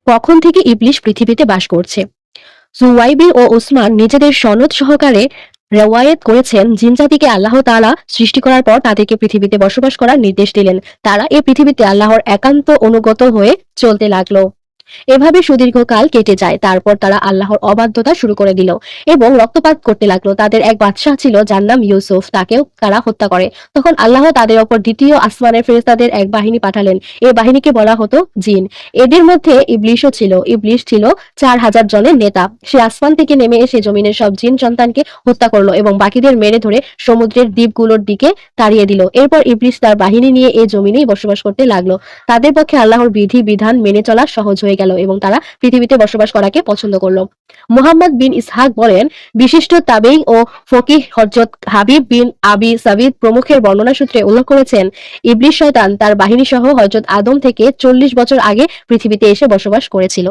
কখন থেকে ইবলিশ পৃথিবীতে বাস করছে। সুওয়াইবি ও উসমান নিজেদের সনদ সহকারে রেওয়ায়েত করেছেন, জিনজাতিকে আল্লাহ তাআলা সৃষ্টি করার পর তাদেরকে পৃথিবীতে বসবাস করার নির্দেশ দিলেন। তারা এই পৃথিবীতে আল্লাহর একান্ত অনুগত হয়ে চলতে লাগলো। এভাবে সুদীর্ঘকাল কেটে যায়। তারপর তারা আল্লাহর অবাধ্যতা শুরু করে দিল এবং রক্তপাত করতে লাগলো। তাদের এক বাদশাহ ছিল যার নাম ইউসুফ, তাকেও তারা হত্যা করে। তখন আল্লাহ তাদের ওপর দ্বিতীয় আসমানের ফেরেশতাদের এক বাহিনী পাঠালেন। এই বাহিনীকে বলা হতো জিন। এদের মধ্যে ইবলিশও ছিল। ইবলিশ ছিল 4000 জনের নেতা। সে আসমান থেকে নেমে এসে জমিনের সব জিন সন্তানকে হত্যা করলো এবং বাকিদের মেরে ধরে সমুদ্রের দ্বীপগুলোর দিকে তাড়িয়ে দিল। এরপর ইবলিশ তার বাহিনী নিয়ে এই জমিনেই বসবাস করতে লাগলো। তাদের পক্ষে আল্লাহর বিধি বিধান মেনে চলা সহজ হয়ে গেল এবং তারা পৃথিবীতে বসবাস করাকে পছন্দ করলো। মুহাম্মদ বিন ইসহাক বলেন, বিশিষ্ট তাবেঈ ও ফকিহ হযরত হাবিব বিন আবি সাবিত প্রমুখের বর্ণনা সূত্রে উল্লেখ করেছেন, ইবলিশ শয়তান তার বাহিনী সহ হযরত আদম থেকে 40 বছর আগে পৃথিবীতে এসে বসবাস করেছিল।